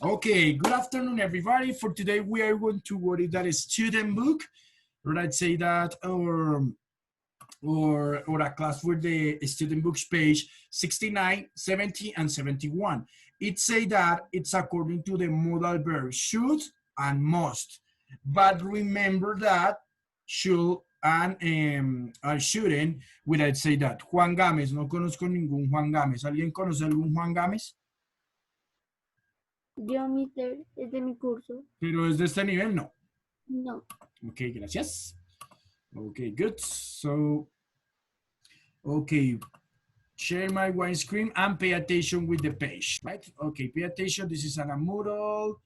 Okay, good afternoon, everybody. For today, we are going to what is that a student book, or I'd say that, or a class for the student books page 69, 70, and 71. It say that it's according to the modal verb should and must. But remember that should and shouldn't, would I say that. Juan Gámez, no conozco ningún Juan Gámez. ¿Alguien conoce algún Juan Gámez? Yo, mister, es de mi curso. Pero es de este nivel, no. No. Okay, gracias. Okay, good. So, okay, share my wine screen and pay attention with the page, right? Okay, pay attention. This is an Moodle.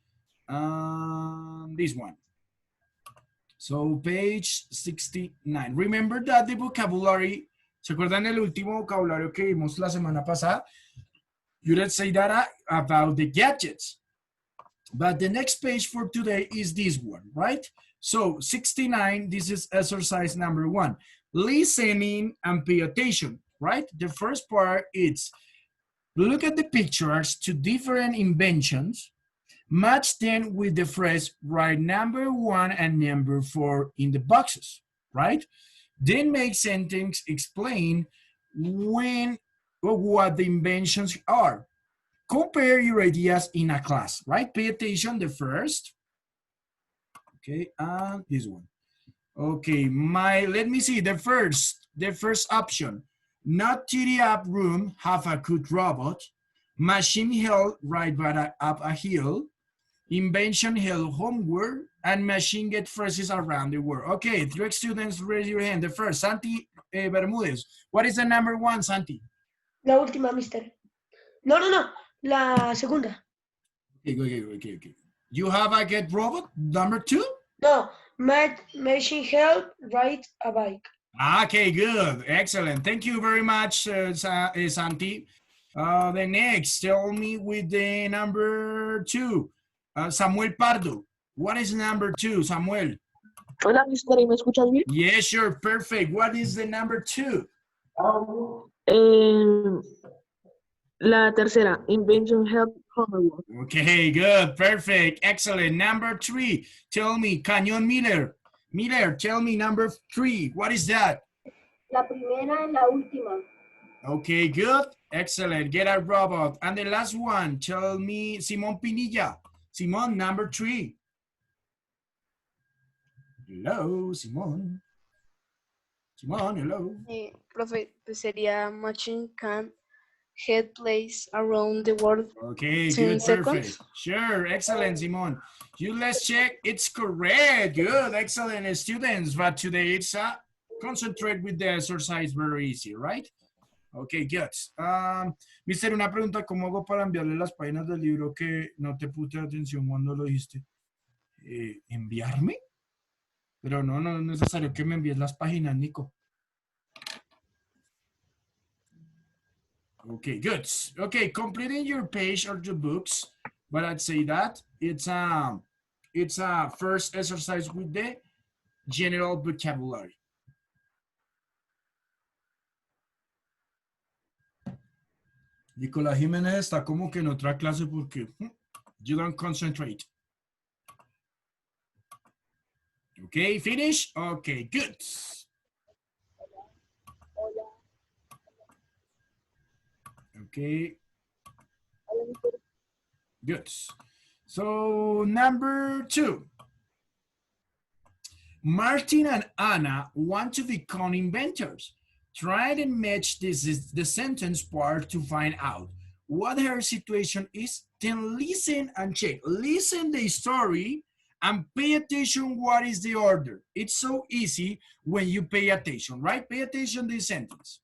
This one. So, page 69. Remember that the vocabulary, ¿se acuerdan el último vocabulario que vimos la semana pasada? You didn't say that about the gadgets. But the next page for today is this one, right? So 69, this is exercise number 1. Listening and pay attention, right? The first part is look at the pictures to different inventions, match them with the phrase, write number 1 and number 4 in the boxes, right? Then make sentence explain when or what the inventions are. Compare your ideas in a class, right? Pay attention, the first. Okay, and this one. Okay, let me see, the first option. Not tidy up room, have a good robot. Machine held right up a hill. Invention held homework. And machine get phrases around the world. Okay, 3 students raise your hand. The first, Santi Bermúdez. What is the number 1, Santi? La última, mister. No. La segunda. Okay. You have a get robot, number 2? No, machine help ride a bike. Okay, good. Excellent. Thank you very much, Santi. The next, tell me with the number 2. Samuel Pardo. What is number 2, Samuel? Hola, mister, ¿me escuchas bien? Yes, sure. Perfect. What is the number 2? La tercera, invention help homework. Okay, good, perfect, excellent. Number 3, tell me, Cañón Miller. Miller, tell me number 3, what is that? La primera y la última. Okay, good, excellent, get a robot. And the last one, tell me, Simón Pinilla. Simón, number 3. Hello, Simón. Simón, hello. Profe, pues sería machine can head place around the world. Okay, in good, seconds. perfect. Sure, excellent, Simon. Let's check. It's correct. Good, excellent, students. But today it's concentrate with the exercise, very easy, right? Okay, good. Mister, una pregunta, ¿cómo hago para enviarle las páginas del libro que no te puse atención cuando lo dijiste? ¿Enviarme? Pero no es necesario que me envíes las páginas, Nico. Okay, good. Okay, completing your page or your books, but I'd say that it's a first exercise with the general vocabulary. Nicolás Jiménez está como que en otra clase porque you don't concentrate. Okay, finish? Okay, good. Okay. Good. So number 2. Martin and Anna want to become inventors. Try and match the sentence part to find out what her situation is. Then listen and check. Listen the story and pay attention what is the order. It's so easy when you pay attention, right? Pay attention to the sentence.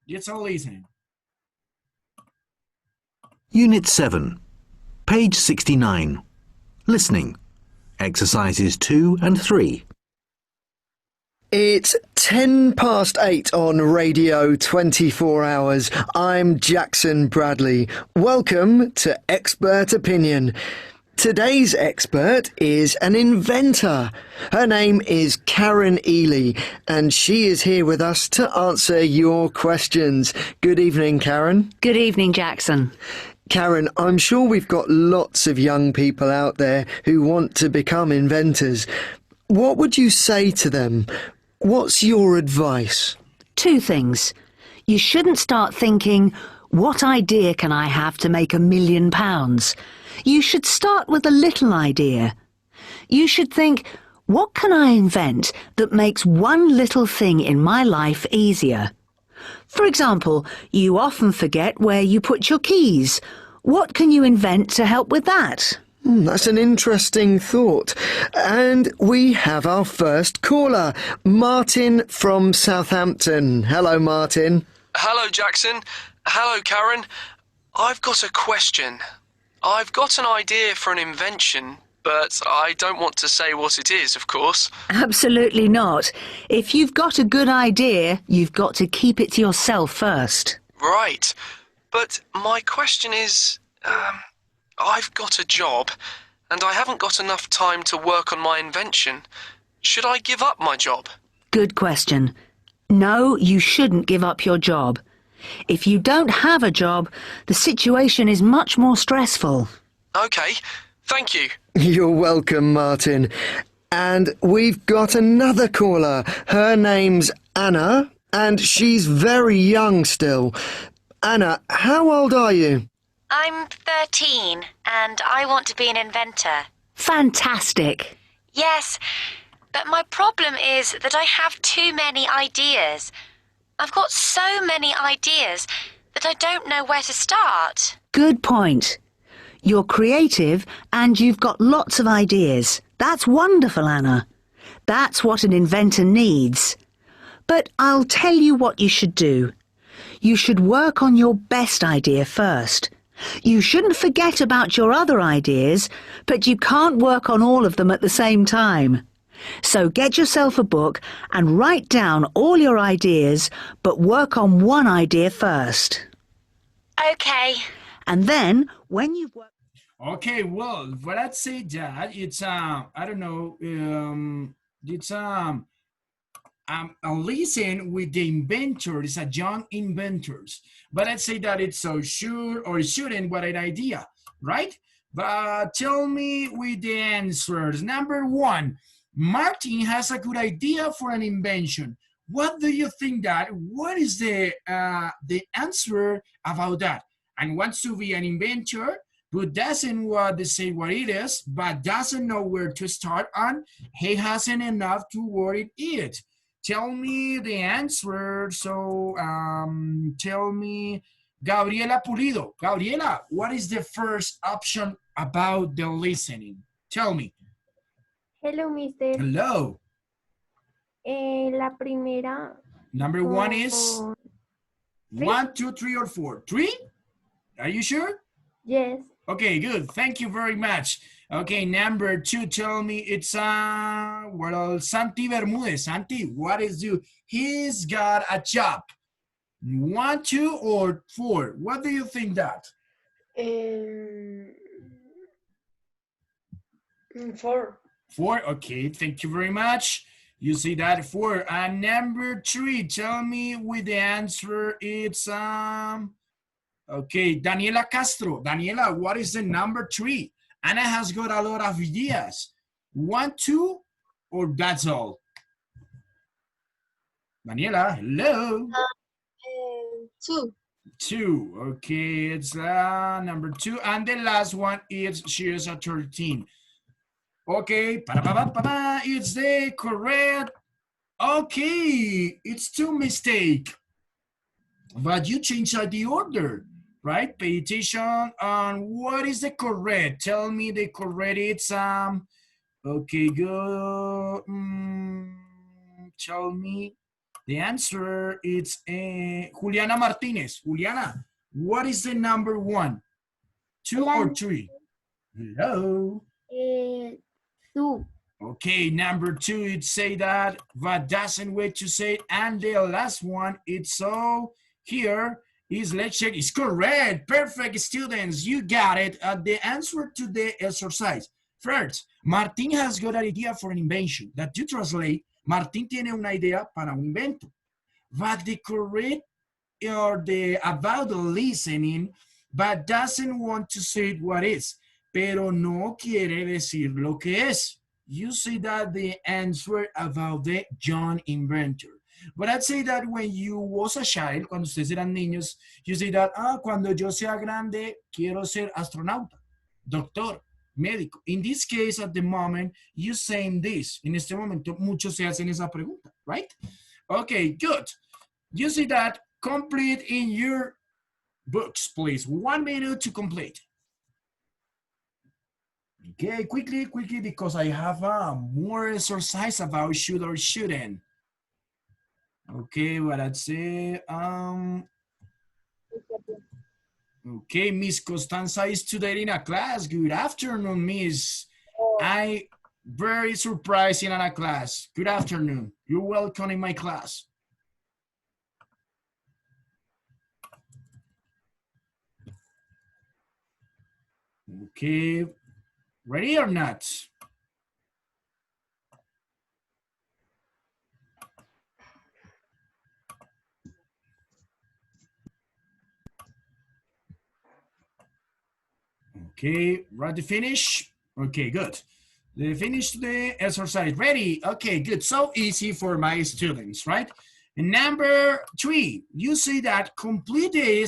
It's all listening. Unit 7, page 69. Listening. Exercises 2 and 3. It's 8:10 on Radio 24 Hours. I'm Jackson Bradley. Welcome to Expert Opinion. Today's expert is an inventor. Her name is Karen Ely, and she is here with us to answer your questions. Good evening, Karen. Good evening, Jackson. Karen, I'm sure we've got lots of young people out there who want to become inventors. What would you say to them? What's your advice? Two things. You shouldn't start thinking, what idea can I have to make £1 million? You should start with a little idea. You should think, what can I invent that makes one little thing in my life easier? For example, you often forget where you put your keys. What can you invent to help with that? That's an interesting thought. And we have our first caller, Martin from Southampton. Hello, Martin. Hello, Jackson. Hello, Karen. I've got a question. I've got an idea for an invention, but I don't want to say what it is, of course. Absolutely not. If you've got a good idea, you've got to keep it to yourself first. Right. But my question is, I've got a job, and I haven't got enough time to work on my invention. Should I give up my job? Good question. No, you shouldn't give up your job. If you don't have a job, the situation is much more stressful. Okay, thank you. You're welcome, Martin. And we've got another caller. Her name's Anna, and she's very young still. Anna, how old are you? I'm 13 and I want to be an inventor. Fantastic. Yes, but my problem is that I have too many ideas. I've got so many ideas that I don't know where to start. Good point. You're creative and you've got lots of ideas. That's wonderful, Anna. That's what an inventor needs. But I'll tell you what you should do. You should work on your best idea first. You shouldn't forget about your other ideas, but you can't work on all of them at the same time. So get yourself a book and write down all your ideas, but work on one idea first. Okay. And then, when you've worked... Okay, well, when I say that, it's, I don't know, it's, a listen with the inventor, it's a young inventors. But I'd say that it's so sure or shouldn't, what an idea, right? But tell me with the answers. Number one, Martin has a good idea for an invention. What do you think that? What is the answer about that? And wants to be an inventor, but doesn't want to say what it is, but doesn't know where to start on. He hasn't enough to word it. Tell me the answer. So tell me, Gabriela Pulido. Gabriela, what is the first option about the listening? Tell me. Hello, mister. Hello. La primera. Number one is Three. 1, 2, 3, or 4. 3? Are you sure? Yes. Okay, good. Thank you very much. Okay, number 2, tell me it's well, Santi Bermudez. Santi, what is you? He's got a job. 1, 2, or 4? What do you think that? 4. 4, okay, thank you very much. You see that 4. And number 3, tell me with the answer, it's okay, Daniela Castro. Daniela, what is the number 3? Anna has got a lot of ideas. 1, 2, or that's all? Daniela, hello. 2. 2, okay, it's number 2. And the last one is, she is a 13. Okay, it's the correct. Okay, it's 2 mistake. But you changed the order, right? Pay attention on what is the correct. Tell me the correct. It's okay, good. Tell me the answer. It's Juliana Martinez. Juliana, what is the number 1? 2 or 3? Hello. 2. Okay, number 2, it say that, but doesn't wait to say it. And the last one, it's so here is, let's check, it's correct. Perfect, students, you got it. The answer to the exercise. First, Martín has got an idea for an invention. That you translate, Martín tiene una idea para un invento. But the correct, or the about the listening, but doesn't want to say what is. Pero no quiere decir lo que es. You see that the answer about the young inventor. But I'd say that when you was a child, cuando ustedes eran niños, you say that, cuando yo sea grande, quiero ser astronauta, doctor, médico. In this case, at the moment, you saying this. En este momento, muchos se hacen esa pregunta, right? Okay, good. You see that, complete in your books, please. 1 minute to complete. Okay, quickly, because I have more exercise about should or shouldn't. Okay, what I'd say, okay, Miss Constanza is today in a class. Good afternoon, Miss. I very surprised in a class. Good afternoon. You're welcome in my class. Okay, ready or not? Okay, ready to finish? Okay, good. They finished the exercise. Ready? Okay, good. So easy for my students, right? And number 3, you see that complete the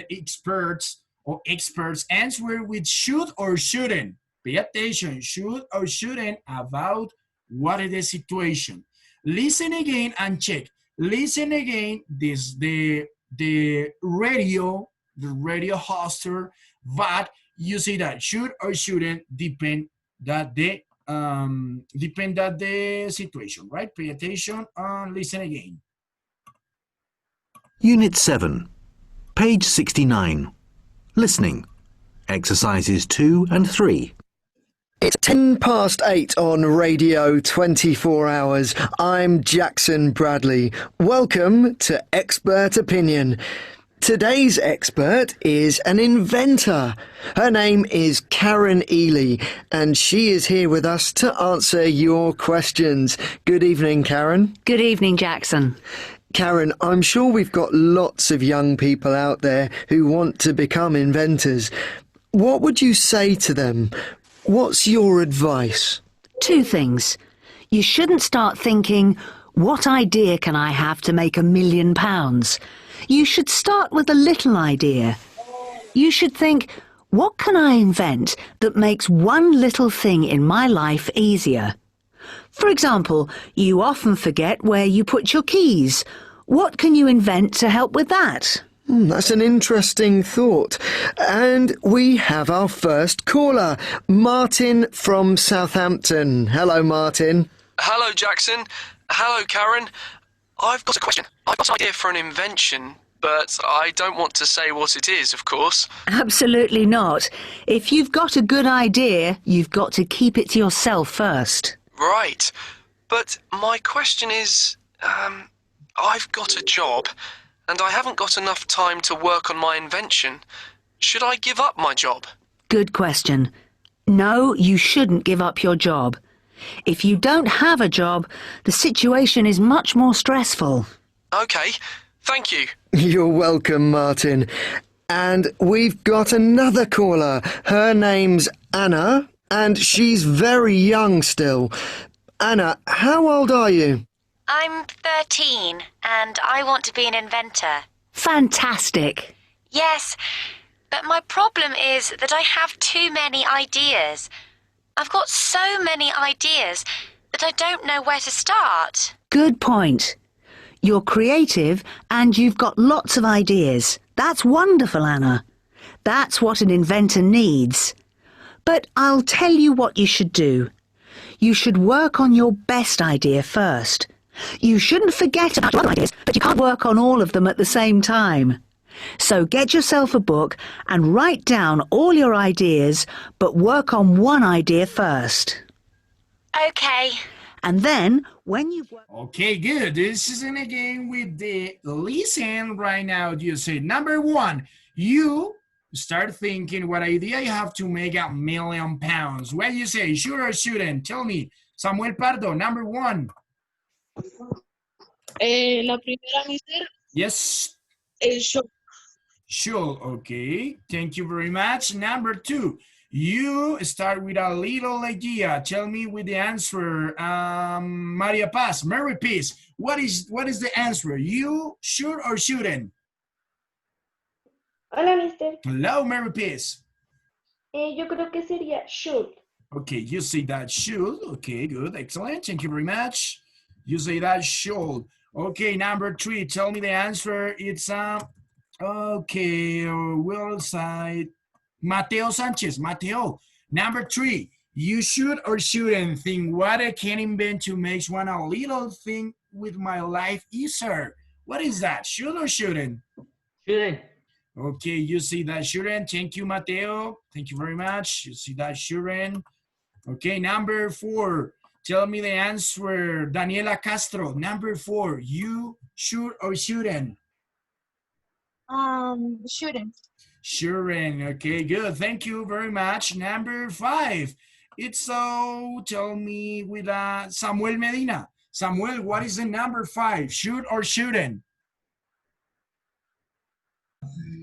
experts answer with should or shouldn't. Pay attention, should or shouldn't about what is the situation. Listen again and check. Listen again, the radio hoster, but you see that should or shouldn't depend that the situation, right? Pay attention and listen again. Unit 7, page 69. Listening. Exercises 2 and 3. It's 8:10 on Radio 24 Hours. I'm Jackson Bradley. Welcome to Expert Opinion. Today's expert is an inventor. Her name is Karen Ely, and she is here with us to answer your questions. Good evening, Karen. Good evening, Jackson. Karen, I'm sure we've got lots of young people out there who want to become inventors. What would you say to them? What's your advice? 2 things. You shouldn't start thinking, what idea can I have to make £1 million? You should start with a little idea. You should think, what can I invent that makes one little thing in my life easier? For example, you often forget where you put your keys. What can you invent to help with that? That's an interesting thought. And we have our first caller, Martin from Southampton. Hello, Martin. Hello, Jackson. Hello, Karen. I've got a question. I've got an idea for an invention, but I don't want to say what it is, of course. Absolutely not. If you've got a good idea, you've got to keep it to yourself first. Right. But my question is, I've got a job, and I haven't got enough time to work on my invention. Should I give up my job? Good question. No, you shouldn't give up your job. If you don't have a job, the situation is much more stressful. Okay, thank you. You're welcome, Martin. And we've got another caller. Her name's Anna, and she's very young still. Anna, how old are you? I'm 13 and I want to be an inventor. Fantastic. Yes, but my problem is that I have too many ideas. I've got so many ideas that I don't know where to start. Good point. You're creative and you've got lots of ideas. That's wonderful, Anna. That's what an inventor needs. But I'll tell you what you should do. You should work on your best idea first. You shouldn't forget about other ideas, but you can't work on all of them at the same time. So get yourself a book and write down all your ideas, but work on one idea first. Okay. And then, when you've worked... Okay, good. This is in again with the listen right now. You say, number 1, you start thinking what idea you have to make £1 million. What do you say, should or shouldn't? Tell me. Samuel Pardo, number 1. La primera, mister, Yes. el show. Should, okay. Thank you very much. Number 2, you start with a little idea. Tell me with the answer. Maria Paz, Mary Peace, what is the answer? You should or shouldn't? Hola, mister. Hello, Mary Peace. Yo creo que sería should. Okay, you say that should. Okay, good, excellent. Thank you very much. You say that should. Okay, number 3, tell me the answer. It's okay, we'll say Mateo Sanchez. Mateo, number 3, you should or shouldn't think what I can invent to make one a little thing with my life easier. What is that? Should or shouldn't? Shouldn't. Okay, you see that shouldn't. Thank you, Mateo. Thank you very much. You see that shouldn't. Okay, number 4. Tell me the answer. Daniela Castro, number 4. You should or shouldn't? Shouldn't. Shouldn't. Okay, good. Thank you very much. Number 5. It's so, tell me with Samuel Medina. Samuel, what is the number 5? Should or shouldn't?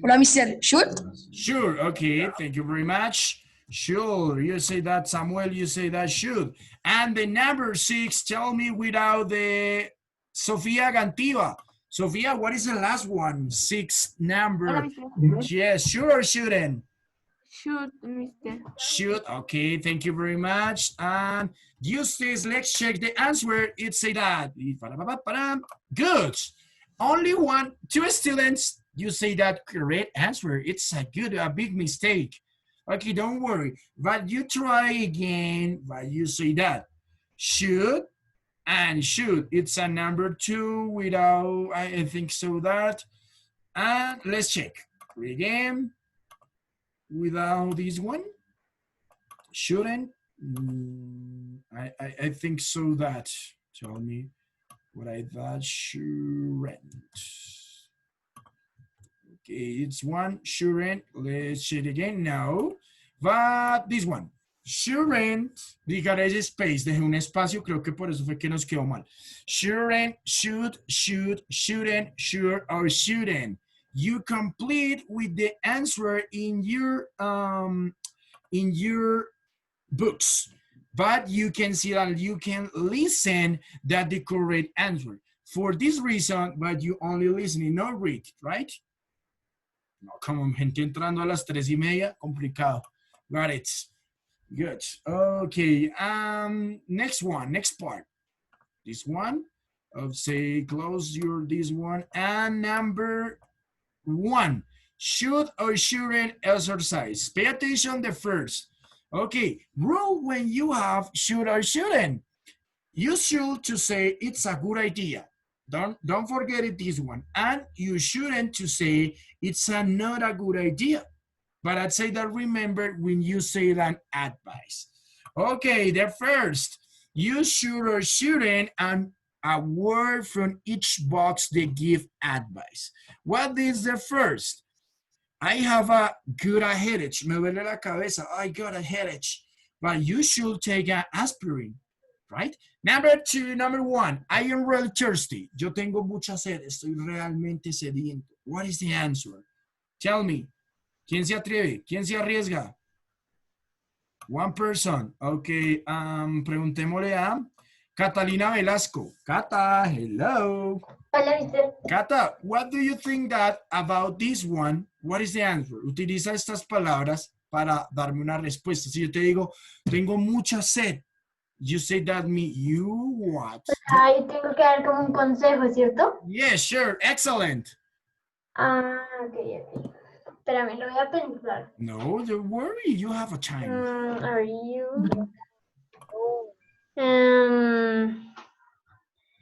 Hola, mister. Should? Sure. Okay, thank you very much. Sure, you say that, Samuel, you say that should. And the number 6, tell me without the Sofia Gantiva. Sofia, what is the last one? 6 number. Hola, mister. Yes, sure or shouldn't? Should, mister. Should, okay, thank you very much. And Eustace, let's check the answer. It say that. Good. Only 2 students, you say that correct answer. It's a big mistake. Okay, don't worry. But you try again, but you say that. Should and should. It's a number 2 without, I think so that. And let's check. Again, without this one. Shouldn't. I think so that. Tell me what I thought. Shouldn't. Okay, it's 1, shouldn't. Let's check again. No. But this one. Shouldn't. Dejaré ese space. Dejé un espacio. Creo que por eso fue que nos quedó mal. Shouldn't, should, shouldn't, sure, or shouldn't. You complete with the answer in your books. But you can see that you can listen that the correct answer. For this reason, but you only listening, not read, right? No, como gente entrando a las 3:30, complicado. Got it. Good. Okay. Next one, next part. This one. Say close this one. And number 1. Should or shouldn't exercise? Pay attention the first. Okay. Rule when you have should or shouldn't. You should to say it's a good idea. Don't forget it, this one. And you shouldn't to say it's not a good idea. But I'd say that remember when you say that advice. Okay, the first. You should or shouldn't and a word from each box they give advice. What is the first? I have a good headache. Me duele la cabeza. I got a headache. But you should take an aspirin. Right? Number 1, I am really thirsty. Yo tengo mucha sed. Estoy realmente sediento. What is the answer? Tell me. ¿Quién se atreve? ¿Quién se arriesga? One person. Okay. Preguntémosle a Catalina Velasco. Cata, hello. Hola, mister. Cata, what do you think that about this one? What is the answer? Utiliza estas palabras para darme una respuesta. Si yo te digo, tengo mucha sed. You say that me, you what? Ahí tengo que dar como un consejo, ¿cierto? Yes, sure. Excellent. Ok. Espérame, lo voy a pensar. No, don't worry. You have a time. Are you?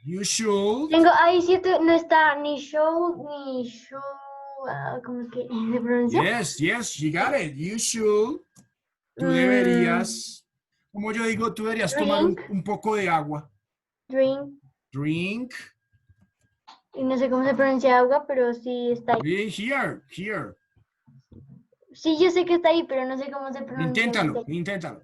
You should. Tengo ahí 7, no está ni show, ¿cómo es que se pronuncia? Yes, you got it. You should. Tú deberías, como yo digo, tú deberías tomar un poco de agua. Drink. Y no sé cómo se pronuncia agua, pero sí está ahí. Here. Sí, yo sé que está ahí, pero no sé cómo se pronuncia. Inténtalo.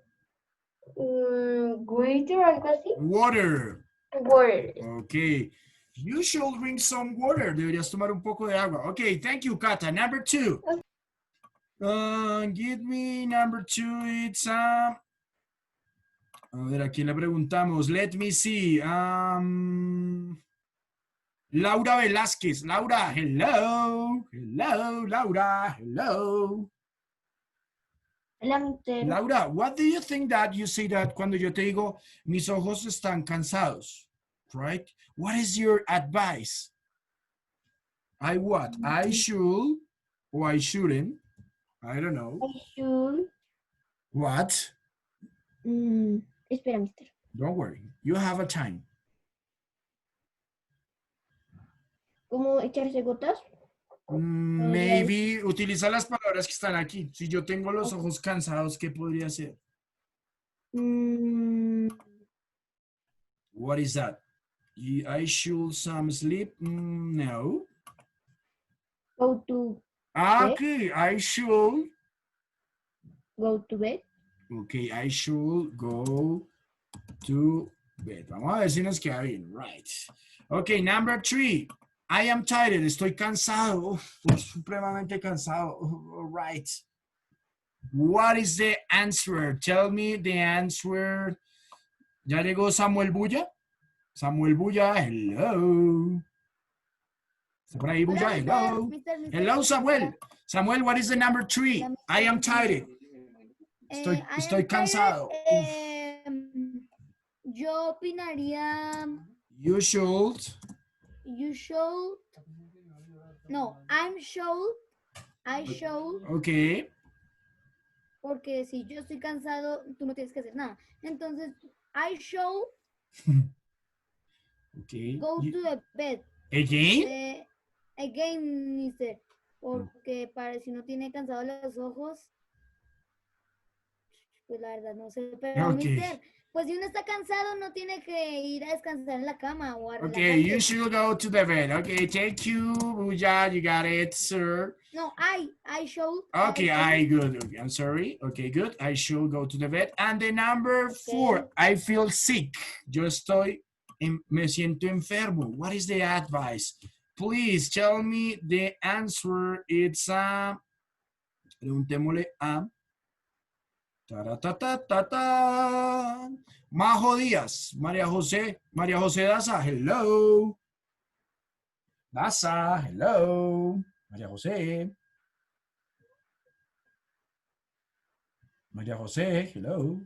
Water, algo así. Water. Water. Okay. You should drink some water. Deberías tomar un poco de agua. Okay, thank you, Kata. Number 2. Give me number 2. It's a ver, ¿a quién le preguntamos? Let me see. Laura Velázquez. Laura, hello. Hello, Laura. Hello. Hola, mister. Laura, what do you think that you say that cuando yo te digo mis ojos están cansados? Right? What is your advice? I what? I should or I shouldn't? I don't know. I should. What? Espera, mister. Don't worry. You have a time. ¿Cómo echarse gotas? Maybe utiliza las palabras que están aquí. Si yo tengo los ojos cansados, ¿qué podría ser? What is that? I should some sleep? No. Go to Okay, I should. go to bed. Okay, I should go to bed. Vamos a ver si nos queda bien. Right. Okay, number 3. I am tired. Estoy cansado. Supremamente cansado. All right. What is the answer? Tell me the answer. ¿Ya llegó Samuel Bulla? Samuel Bulla, hello. ¿Está por ahí Bulla? Hello. Hello, Samuel. Samuel, what is the number 3? I am tired. Estoy cansado. Yo opinaría. You should. No, I should. Okay. Porque si yo estoy cansado, tú no tienes que hacer nada. Entonces, I should Okay. go to the bed. Again? Again, mister. Porque para si no tiene cansado los ojos, pues la verdad no sé. Pero, Okay. mister, pues si uno está cansado, no tiene que ir a descansar en la cama o a Okay, relajarse. you should go to the bed. Okay, thank you, Buja. You got it, sir. No, I should. Okay, good. Okay, I'm sorry. Okay, good. I should go to the bed. And the number 4, I feel sick. Me siento enfermo. What is the advice? Please tell me the answer. It's preguntémosle a Majo Díaz, María José Daza, hello. Daza, hello. María José, hello.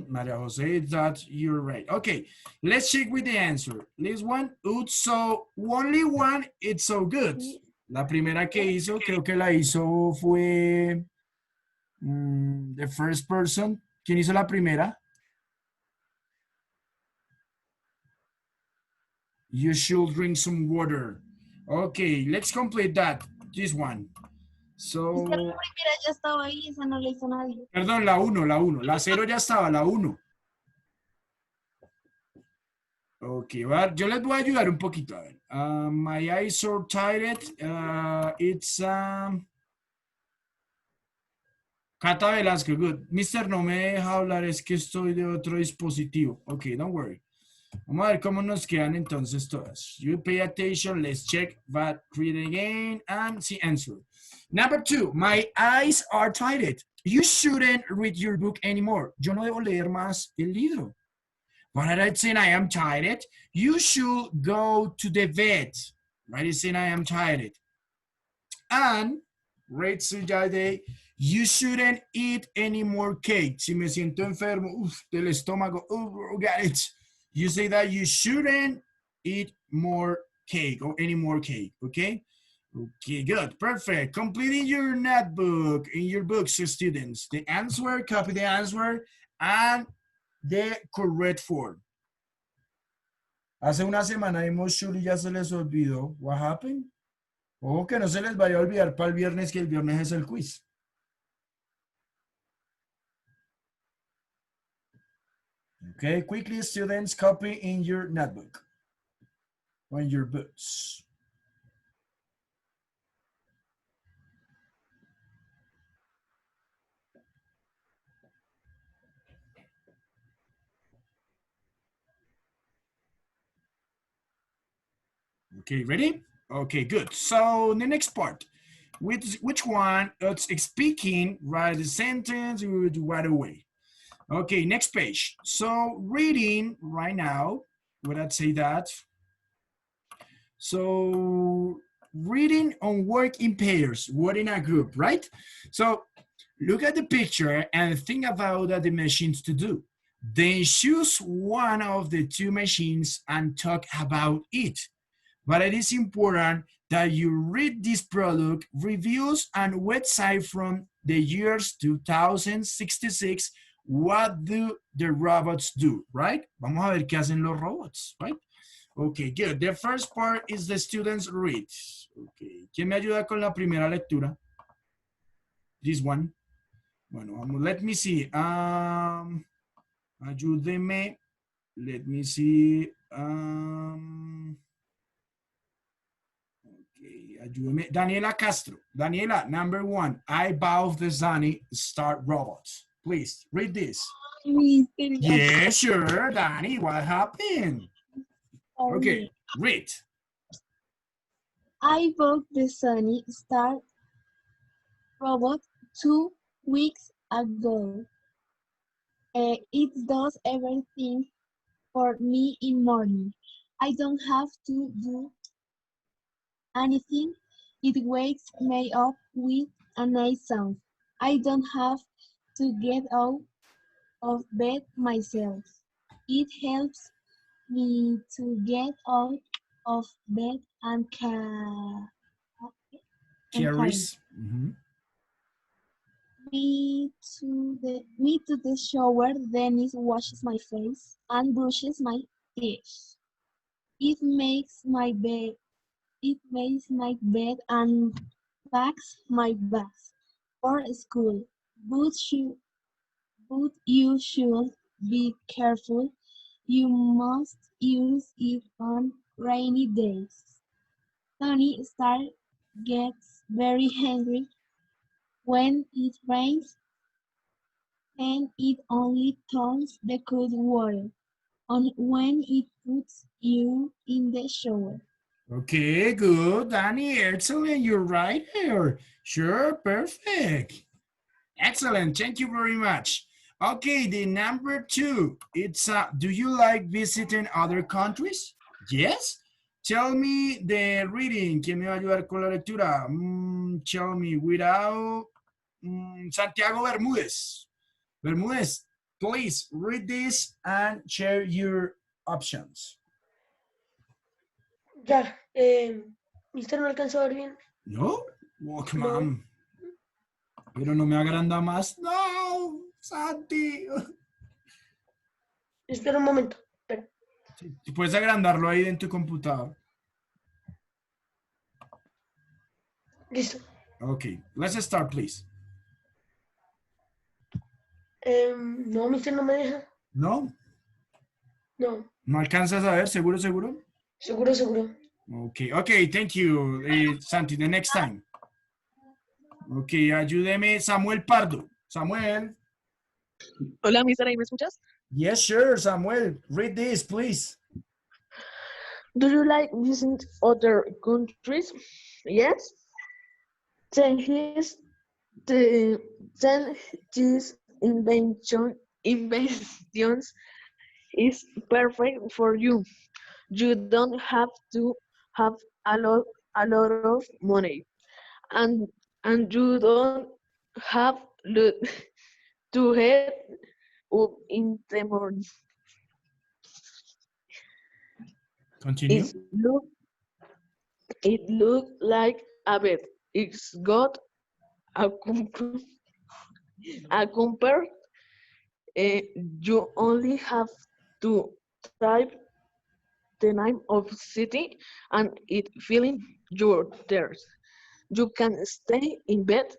María José, that you're right. Okay, let's check with the answer. This one, so only one, it's so good. La primera que hizo, creo que la hizo fue the first person. ¿Quién hizo la primera? You should drink some water. Okay, let's complete that. This one. So. La primera ya estaba ahí, esa no la hizo nadie. Perdón, la 1. La 0 ya estaba, la 1. Ok, yo les voy a ayudar un poquito. A ver. My eyes are tired. It's Cata Velasco, good. Mister, no me deja hablar, es que estoy de otro dispositivo. Ok, don't worry. Vamos a ver cómo nos quedan entonces todas. You pay attention, let's check that, read it again, and see answer. Number 2, my eyes are tired. You shouldn't read your book anymore. Yo no debo leer más el libro. What are I saying? I am tired. You should go to the vet. Right? It's saying I am tired. And, right, Sujade, you shouldn't eat any more cake. Si me siento enfermo, del estómago, got it. You say that you shouldn't eat more cake or any more cake, okay? Okay, good, perfect. Completing your notebook in your books, students. The answer, copy the answer, and the correct form. Hace una semana vimos Shuli, ya se les olvidó. What happened? Ojo que no se les vaya a olvidar para el viernes, que el viernes es el quiz. Okay, quickly, students, copy in your notebook, on your books. Okay, ready? Okay, good. So the next part, which one? It's speaking, write the sentence right away. Okay, next page. So reading right now, would I say that? So reading on work in pairs, work in a group, right? So look at the picture and think about the machines to do. Then choose one of the two machines and talk about it. But it is important that you read this product reviews and website from the years 2066. What do the robots do, right? Vamos a ver qué hacen los robots, right? Okay, good. The first part is the students read. Okay, ¿quién me ayuda con la primera lectura? This one. Bueno, vamos, let me see. Ayúdeme. Let me see. Okay, ayúdeme. Daniela Castro. Daniela, number one. I bow the Zani start robots. Please read this. Yeah, sure, Danny. What happened? Okay, read. I bought the Sunny Star robot 2 weeks ago. It does everything for me in morning. I don't have to do anything. It wakes me up with a nice sound. I don't have to get out of bed myself. It helps me to get out of bed and Carries. Me to the shower, then it washes my face and brushes my teeth. It makes my bed. It makes my bed and packs my bags for school. But you should be careful. You must use it on rainy days. Tony Star gets very angry when it rains and it only turns the cold water on when it puts you in the shower. Okay, good, Danny. Excellent. You're right here. Sure, perfect. Excellent. Thank you very much. Okay, the number two. It's do you like visiting other countries? Yes. Tell me the reading. ¿Quién me va a ayudar con la lectura? Tell me without Santiago Bermúdez. Bermúdez, please read this and share your options. Ya, mister, no alcanzó a ver bien. No? Oh, come No. on. Pero no me agranda más. No, Santi. Espera un momento. Espera. Si puedes agrandarlo ahí en tu computador. Listo. Okay, let's start, please. No, mister, no me deja. ¿No? No. ¿No alcanzas a ver? ¿Seguro, seguro? Seguro, seguro. Okay, okay, thank you, Santi. The next time. Okay, ayúdeme, Samuel Pardo. Samuel. Hola, mister, ¿ahí me escuchas? Yes, sure, Samuel. Read this, please. Do you like visiting other countries? Yes. Then his inventions is perfect for you. You don't have to have a lot of money, and you don't have to head up in the morning. Continue. It look like a bed. It's got a compare. You only have to type the name of city and it filling your there. You can stay in bed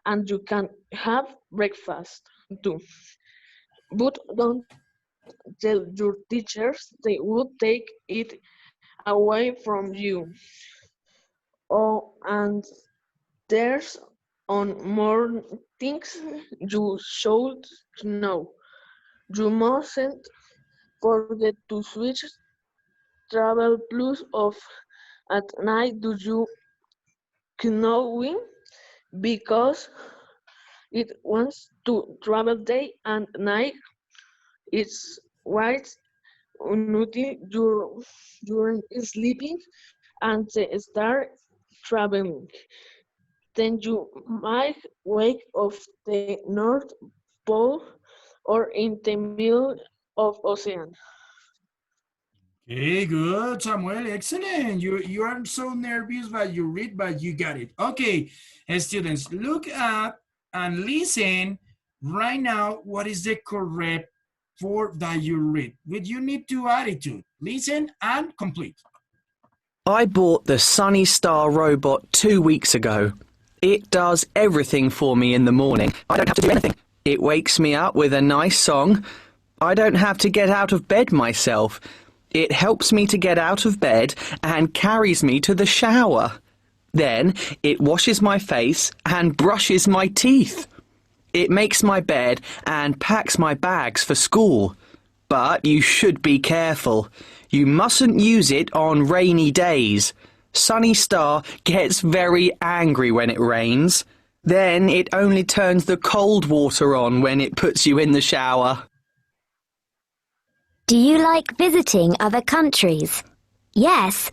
and you can have breakfast too. But don't tell your teachers, they would take it away from you. Oh, and there's on more things you should know. You mustn't forget to switch Travel Plus off at night do you knowing? Because it wants to travel day and night. It's right until you're sleeping and start traveling. Then you might wake of the North Pole or in the middle of ocean. Okay, good, Samuel. Excellent. You are so nervous, but you read, but you got it. Okay, students, look up and listen right now. What is the correct for that you read? But you need to attitude. Listen and complete. I bought the Sunny Star robot 2 weeks ago. It does everything for me in the morning. I don't have to do anything. It wakes me up with a nice song. I don't have to get out of bed myself. It helps me to get out of bed and carries me to the shower. Then it washes my face and brushes my teeth. It makes my bed and packs my bags for school. But you should be careful. You mustn't use it on rainy days. Sunny Star gets very angry when it rains. Then it only turns the cold water on when it puts you in the shower. Do you like visiting other countries? Yes?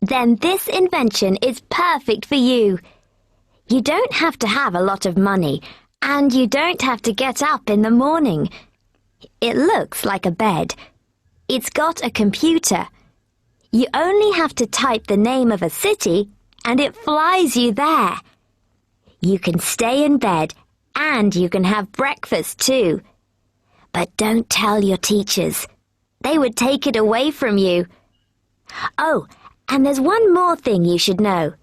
Then this invention is perfect for you. You don't have to have a lot of money, and you don't have to get up in the morning. It looks like a bed. It's got a computer. You only have to type the name of a city, and it flies you there. You can stay in bed, and you can have breakfast too. But don't tell your teachers. They would take it away from you. Oh, and there's one more thing you should know.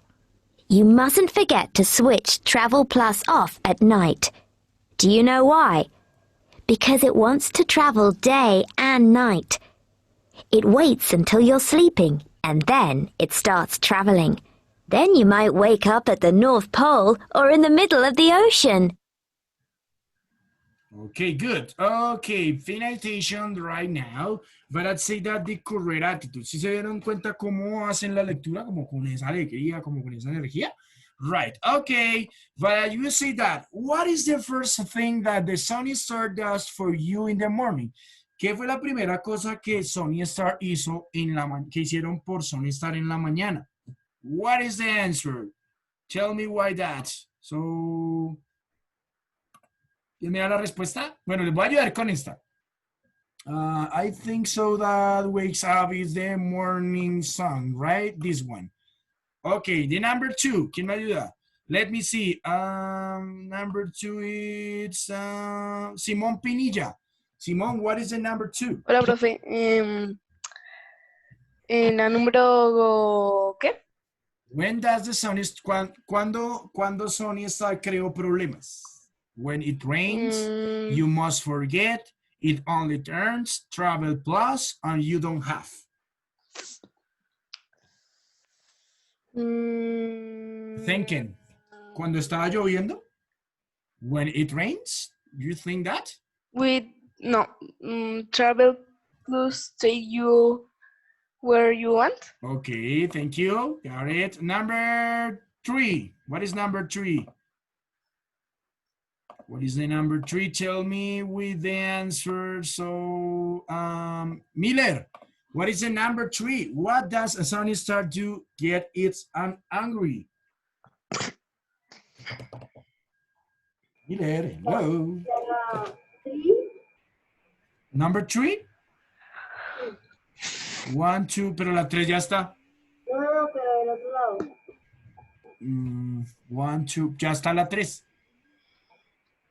You mustn't forget to switch Travel Plus off at night. Do you know why? Because it wants to travel day and night. It waits until you're sleeping, and then it starts traveling. Then you might wake up at the North Pole or in the middle of the ocean. Okay, good. Okay, finalization right now. But I'd say that the correct attitude. Si se dieron cuenta cómo hacen la lectura, como con esa alegría, como con esa energía. Right, okay. But you say that. What is the first thing that the Sunny Star does for you in the morning? ¿Qué fue la primera cosa que Sunny Star hizo que hicieron por Sunny Star en la mañana? What is the answer? Tell me why that. So, ¿quién me da la respuesta? Bueno, les voy a ayudar con esta. I think so that wakes up is the morning sun, right? This one. Okay, the number 2. ¿Quién me ayuda? Let me see. Number 2 is Simón Pinilla. Simón, what is the number 2? Hola, profe. En la número, ¿qué? When does the sun is, cuando Sunny Star creó problemas? When it rains, you must forget, it only turns, Travel Plus, and you don't have. Thinking. Cuando estaba lloviendo? When it rains? You think that? Travel Plus take you where you want. Okay, thank you. Got it. Number 3. What is number 3? What is the number 3? Tell me with the answer. So, Miller, what is the number 3? What does a Sunny Star do get its angry? Miller, hello. Number 3? 1, 2, pero la 3 ya está. No, pero del otro lado. 1, 2, ya está la 3.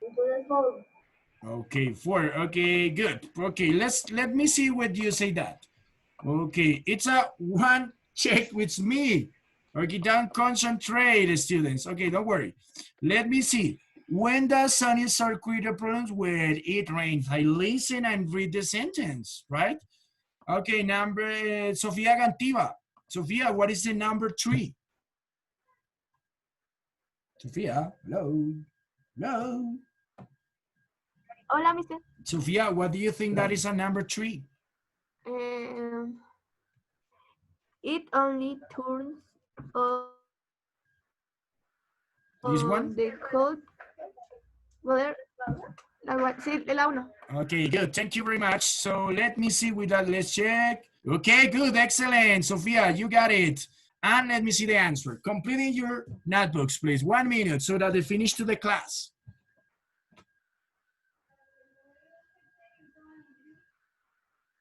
Entonces, 4. Okay, 4. Okay, good. Okay, let me see what you say that. Okay, it's a 1 check with me. Okay, don't concentrate, students. Okay, don't worry. Let me see. When does Sunny Star create problems? When it rains. I listen and read the sentence, right? Okay, Sofía Gantiva. Sofía, what is the number 3? Sofía, hello. Hello. Hola, mister. Sofía, what do you think that is a number 3? It only turns on This one? the code. Poder, sí, la 1. Okay, good. Thank you very much. So let me see with that. Let's check. Okay, good. Excellent. Sophia, you got it. And let me see the answer. Completing your notebooks, please. 1 minute so that they finish to the class.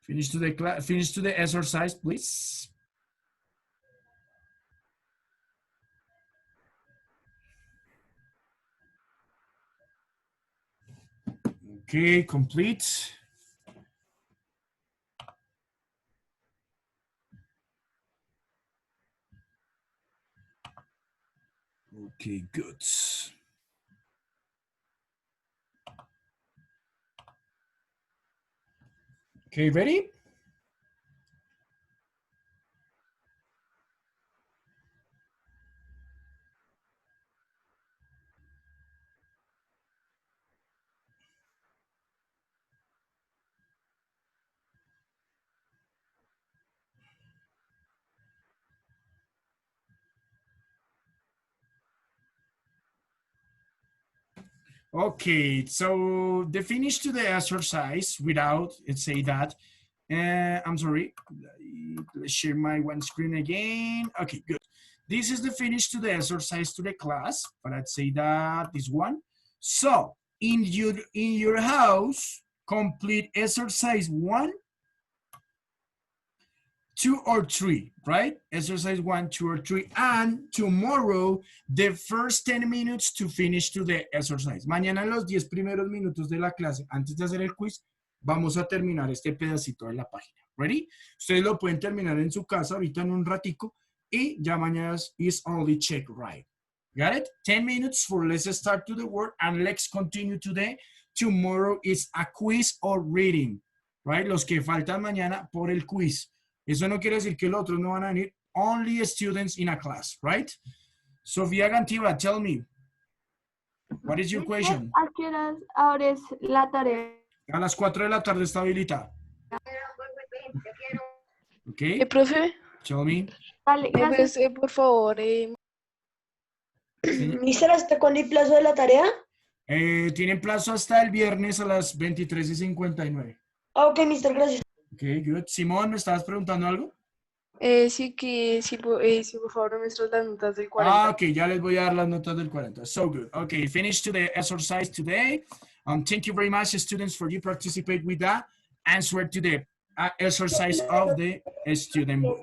Finish to the class. Finish to the exercise, please. Okay, complete. Okay, good. Okay, ready? Okay, so the finish to the exercise without, let's say that, I'm sorry, let's share my one screen again. Okay, good. This is the finish to the exercise to the class, but I'd say that this one. So in your house, complete exercise 1, 2, or 3, right? Exercise 1, 2, or 3. And tomorrow, the first 10 minutes to finish to the exercise. Mañana los 10 primeros minutos de la clase, antes de hacer el quiz, vamos a terminar este pedacito de la página. ¿Ready? Ustedes lo pueden terminar en su casa ahorita en un ratico y ya mañana is only check right. Got it? 10 minutes for let's start to the work and let's continue today. Tomorrow is a quiz or reading, right? Los que faltan mañana por el quiz. Eso no quiere decir que los otros no van a venir. Only students in a class, right? Sofía Gantiva, tell me. What is your question? ¿A qué horas abres la tarea? A las 4 de la tarde está habilitada. Ok. Profe, Tell me. Vale, gracias. pues, por favor, Mister, ¿hasta cuándo hay plazo de la tarea? Tienen plazo hasta el viernes a las 23:59. Ok, mister, gracias. Ok, good. Simón, ¿me estabas preguntando algo? sí que, sí, sí, por favor, me muestras las notas del 40. Ah, ok, ya les voy a dar las notas del 40. So good. Okay, finish to the exercise today. Thank you very much, students, for you participate with that. Answer to the exercise of the student book.